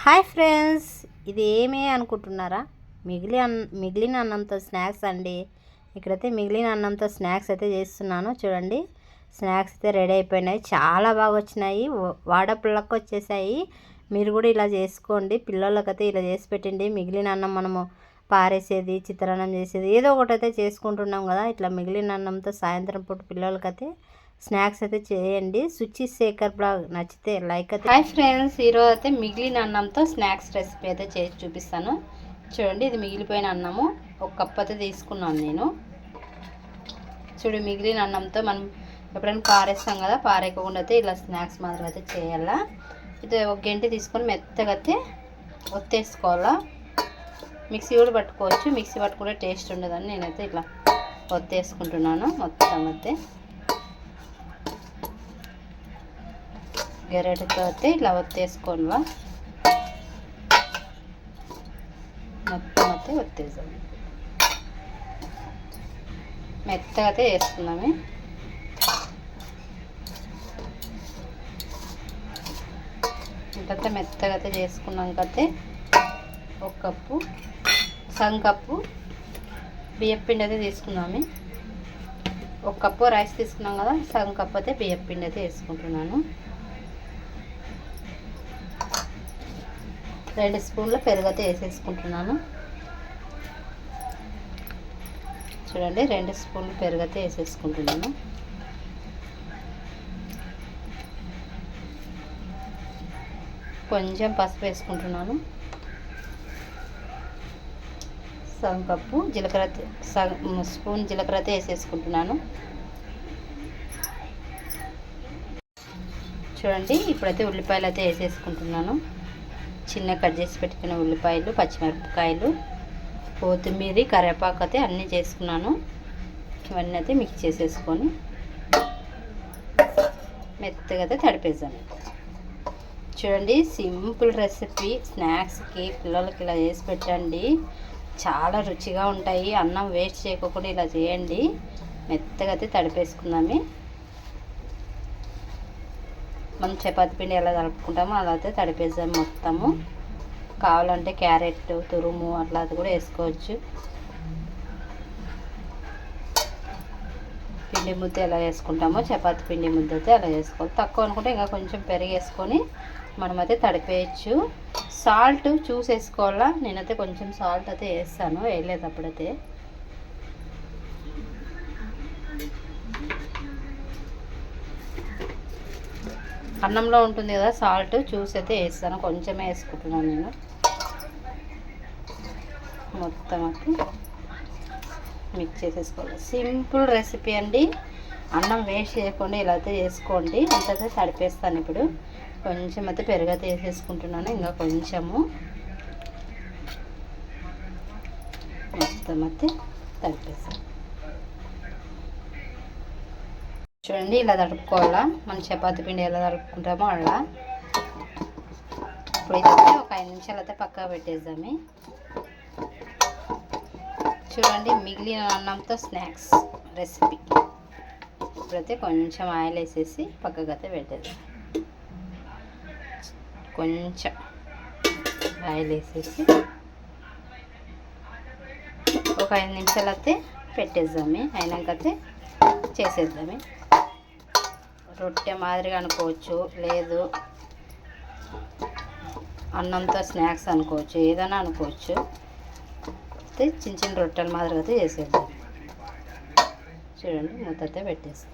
Hi friends, ఇది ఏమి అనుకుంటున్నారా? మిగిలిన అన్నంతో స్నాక్స్ అండి. ఇక్కడైతే మిగిలిన అన్నంతో స్నాక్స్ అయితే చేస్తున్నాను. చూడండి, స్నాక్స్ అయితే రెడీ అయిపోయినాయి. చాలా బాగా వచ్చినాయి, వాడపుళ్ళకు వచ్చేసాయి. మీరు కూడా ఇలా చేసుకోండి. పిల్లలకైతే ఇలా చేసి పెట్టండి. మిగిలిన అన్నం మనము పారేసేది, చిత్రాన్నం చేసేది ఏదో ఒకటి అయితే చేసుకుంటున్నాం కదా. ఇట్లా మిగిలిన అన్నంతో సాయంత్రం పూట పిల్లలకైతే స్నాక్స్ అయితే చేయండి. సుచి శేఖర్ బ్లాగ్ నచ్చితే లైక్ అయితే. హాయ్ ఫ్రెండ్స్, ఈరోజు అయితే మిగిలిన అన్నంతో స్నాక్స్ రెసిపీ అయితే చేసి చూపిస్తాను. చూడండి, ఇది మిగిలిపోయిన అన్నము ఒక కప్ అయితే తీసుకున్నాను నేను. చూడు, మిగిలిన అన్నంతో మనం ఎప్పుడైనా పారేస్తాం కదా, పారేయకుండా అయితే ఇలా స్నాక్స్ మాత్రం అయితే చేయాలా. ఇది ఒక గంటె తీసుకొని మెత్తగా అయితే ఒత్తేసుకోవాలా. మిక్సీ కూడా పట్టుకోవచ్చు, మిక్సీ పట్టుకుంటే టేస్ట్ ఉండదని నేనైతే ఇట్లా ఒత్తేసుకుంటున్నాను. మొత్తం అయితే గెరటితో అయితే ఇట్లా ఒత్తేసుకోవాలా. మొత్తం అయితే ఒత్తేసాం. మెత్తగా అయితే వేసుకుందాము. ఇంత మెత్తగా అయితే చేసుకున్నాకైతే ఒక కప్పు సగం కప్పు బియ్యపిండి అయితే తీసుకుందాము. ఒక కప్పు రైస్ తీసుకున్నాం కదా, సగం కప్పు అయితే బియ్యపిండి అయితే వేసుకుంటున్నాను. 2 స్పూన్ల పెరుగు అయితే వేసేసుకుంటున్నాను. చూడండి, 2 స్పూన్ల పెరుగు అయితే వేసేసుకుంటున్నాను. కొంచెం పసుపు వేసుకుంటున్నాను. సగం కప్పు జీలకర్ర, సగం స్పూన్ జీలకర్ర అయితే వేసేసుకుంటున్నాను. చూడండి, ఇప్పుడైతే ఉల్లిపాయలు అయితే వేసేసుకుంటున్నాను. చిన్న కట్ చేసి పెట్టుకున్న ఉల్లిపాయలు, పచ్చిమిరపకాయలు, కొత్తిమీర, కరివేపాకు అయితే అన్నీ చేసుకున్నాను. ఇవన్నీ అయితే మిక్స్ చేసేసుకొని మెత్తగా అయితే తడిపేసాను. చూడండి, సింపుల్ రెసిపీ. స్నాక్స్కి పిల్లలకి ఇలా చేసి పెట్టండి, చాలా రుచిగా ఉంటాయి. అన్నం వేస్ట్ చేయకుండా ఇలా చేయండి. మెత్తగా అయితే తడిపేసుకుందాము. మనం చపాతీ పిండి ఎలా కలుపుకుంటామో అలా అయితే తడిపేసాము మొత్తము. కావాలంటే క్యారెట్ తురుము అట్లా అది కూడా వేసుకోవచ్చు. పిండి ముద్ద ఎలా వేసుకుంటామో చపాతీ పిండి ముద్ద అయితే అలా వేసుకోవాలి. తక్కువ అనుకుంటే ఇంకా కొంచెం పెరుగు వేసుకొని మనమైతే తడిపేయచ్చు. సాల్ట్ చూసేసుకోవాలా. నేనైతే కొంచెం సాల్ట్ అయితే వేస్తాను, వేయలేదు అప్పుడైతే. అన్నంలో ఉంటుంది కదా సాల్ట్, చూసి అయితే వేస్తాను. కొంచెమే వేసుకుంటున్నాను నేను. మొత్తం అయితే మిక్స్ చేసేసుకోవాలి. సింపుల్ రెసిపీ అండి. అన్నం వేస్ట్ చేయకుండా ఇలా అయితే చేసుకోండి. అంతైతే తడిపేస్తాను. ఇప్పుడు కొంచెం అయితే పెరుగు అయితే వేసేసుకుంటున్నాను. ఇంకా కొంచెము మొత్తం అయితే తడిపేస్తాను. చూడండి, ఇలా తడుపుకోవాలా. మనం చపాతీ పిండి ఎలా తడుపుకుంటామో అలా. ఇప్పుడు ఇదైతే ఒక 5 నిమిషాలు అయితే పక్కగా పెట్టేద్దాము. చూడండి, మిగిలిన అన్నంతో స్నాక్స్ రెసిపీ. ఇప్పుడైతే కొంచెం ఆయిల్ వేసేసి పక్కగా అయితే పెట్టేద్దాం. కొంచెం ఆయిల్ వేసేసి ఒక 5 నిమిషాలు అయితే పెట్టేద్దాము. అయినాకైతే చేసేద్దాము. రొట్టె మాదిరిగా అనుకోవచ్చు, లేదు అన్నంతో స్నాక్స్ అనుకోవచ్చు, ఏదైనా అనుకోవచ్చు. అయితే చిన్న చిన్న రొట్టెల మాదిరిగా అయితే చేసేద్దాం. చూడండి, మూత అయితే పెట్టేస్తాం.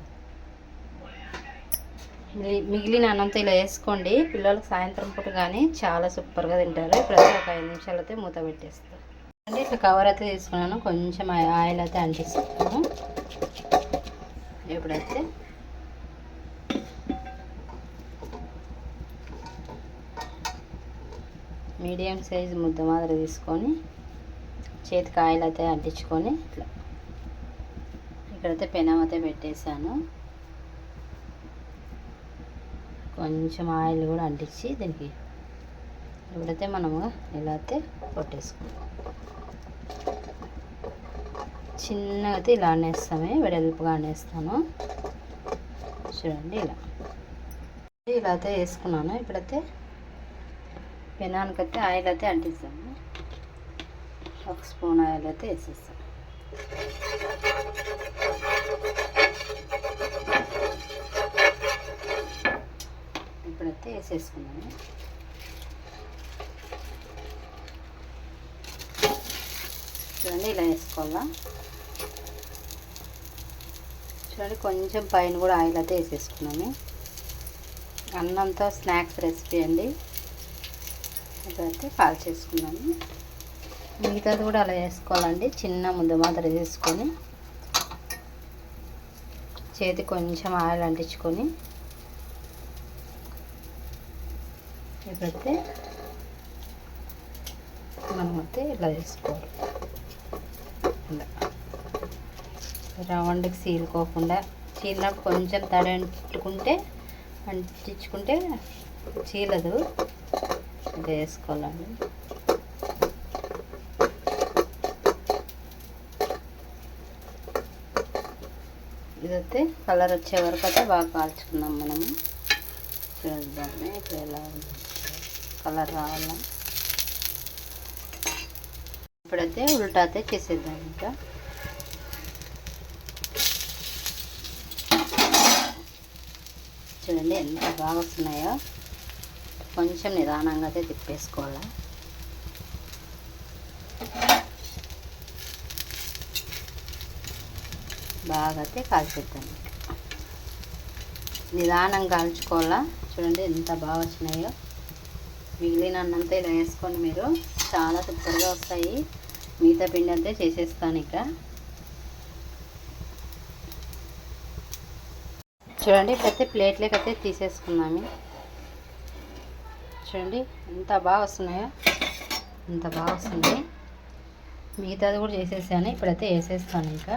మిగిలిన అన్నంతో ఇలా వేసుకోండి. పిల్లలకు సాయంత్రం పూట కానీ చాలా సూపర్గా తింటారు. ఇప్పుడైతే ఒక 5 నిమిషాలు అయితే మూత పెట్టేస్తాం. అంటే ఇట్లా కవర్ అయితే తీసుకున్నాను. కొంచెం ఆయిల్ అయితే అంటిస్తాను. ఇప్పుడైతే మీడియం సైజు ముద్ద మాదిరి తీసుకొని చేతికి ఆయిల్ అయితే అంటించుకొని ఇట్లా ఇక్కడైతే పెనం అయితే పెట్టేసాను. కొంచెం ఆయిల్ కూడా అంటించి దీనికి ఇప్పుడైతే మనము ఇలా అయితే కొట్టేసుకుంటాం. చిన్నగా అయితే ఇలా అనేస్తామే, వెడల్పుగా అనేస్తాను. చూడండి, ఇలా అయితే వేసుకున్నాను. ఇప్పుడైతే పెనానికైతే ఆయిల్ అయితే అంటిస్తాము. 1 స్పూన్ ఆయిల్ అయితే వేసేస్తాం. ఇప్పుడైతే వేసేసుకున్నాము. చూడండి ఇలా వేసుకోవాలా. చూడండి కొంచెం పైన కూడా ఆయిల్ అయితే వేసేసుకున్నాము. అన్నంతో స్నాక్స్ రెసిపీ అండి. ఇప్పుడైతే కాల్ చేసుకున్నాము. మిగతాది కూడా అలా వేసుకోవాలండి. చిన్న ముద్ద మాత్రం వేసుకొని చేతి కొంచెం ఆయిల్ అంటించుకొని ఇప్పుడైతే మనమైతే ఇలా వేసుకోవాలి. ఇలా రౌండ్కి చీలుకోకుండా, చీలినప్పుడు కొంచెం తడి అంటించుకుంటే చీలదు. ఇది వేసుకోవాలండి. ఇదైతే కలర్ వచ్చే వరకు అయితే బాగా కాల్చుకుందాం మనము. చూద్దాము ఇప్పుడు ఎలా కలర్ రావాలా. ఇప్పుడైతే ఉల్టా అయితే చేసేద్దాం. ఇంకా చూడండి ఎంత బాగా వస్తున్నాయో. కొంచెం నిదానంగా అయితే తిప్పేసుకోవాలి. బాగా అయితే కాల్చేద్దాం. నిదానంగా కాల్చుకోవాలా. చూడండి ఎంత బాగా వచ్చినాయో. మిగిలిన అన్నంతా ఇలా వేసుకొని మీరు చాలా సూపర్గా వస్తాయి. మిగతా పిండి అంతా చేసేస్తాను. ఇక చూడండి ఇప్పుడైతే ప్లేట్లోకి అయితే తీసేసుకున్నాము. చూడండి ఎంత బాగా వస్తున్నాయో. ఎంత బాగా వస్తుంది. మిగతాది కూడా చేసేసాను. ఇప్పుడైతే వేసేస్తాను. ఇంకా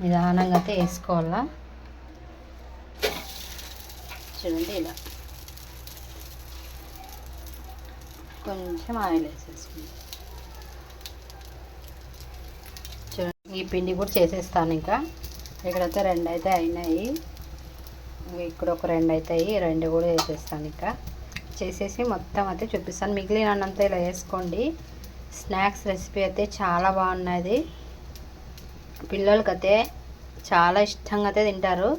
నిదానంగా అయితే వేసుకోవాలా. చూడండి ఇలా కొంచెం ఆయిల్ వేసేసుకుందాం. చూడండి ఈ పిండి కూడా చేసేస్తాను. ఇంకా ఇక్కడైతే 2 అయితే అయినాయి. ఇక్కడ ఒక 2 అవుతాయి. 2 కూడా వేసేస్తాను. ఇంకా చేసేసి మొత్తం అయితే చూపిస్తాను. మిగిలినంతా ఇలా వేసుకోండి. స్నాక్స్ రెసిపీ అయితే చాలా బాగున్నది. పిల్లలకైతే చాలా ఇష్టంగా అయితే తింటారు.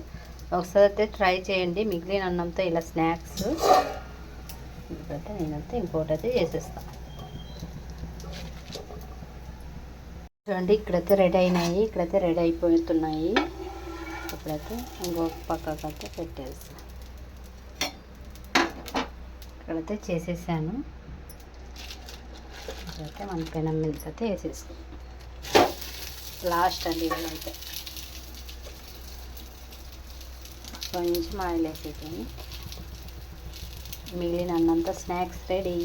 ఒకసారి అయితే ట్రై చేయండి. మిగిలిన అన్నంతో ఇలా స్నాక్స్. ఇప్పుడైతే నేనైతే ఇంకోటి అయితే చేసేస్తాను. చూడండి ఇక్కడైతే రెడీ అయినాయి. ఇక్కడైతే రెడీ అయిపోతున్నాయి. ఇప్పుడైతే ఇంకొక పక్కకు అయితే పెట్టేస్తాను. ఇక్కడైతే చేసేసాను. ఇప్పుడైతే మన పెనం మీద అయితే వేసేస్తాను. లాస్ట్ అండి ఇవైతే కొంచెం ఆయిల్ వేసేసాను. మిగిలిన అన్నంతా స్నాక్స్ రెడీ.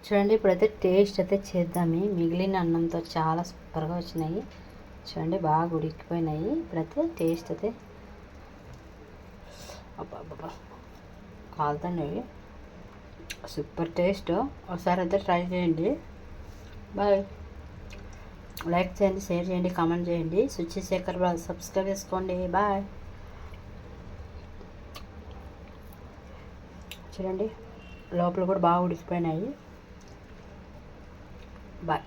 చూడండి ఇప్పుడైతే టేస్ట్ అయితే చేద్దాము. మిగిలిన అన్నంతో చాలా సూపర్గా వచ్చినాయి. చూడండి బాగా ఉడికిపోయినాయి. ఇప్పుడైతే టేస్ట్ అయితే అబ్బా కాలుతండి. Super taste. ఒకసారి అయితే ట్రై చేయండి. బాయ్. లైక్ చేయండి, షేర్ చేయండి, కామెంట్ చేయండి. సుచి శేఖర్ బ్లాగ్ సబ్స్క్రైబ్ చేసుకోండి. బాయ్. చూడండి లోపల కూడా బాగా ఉడికిపోయినాయి. బాయ్.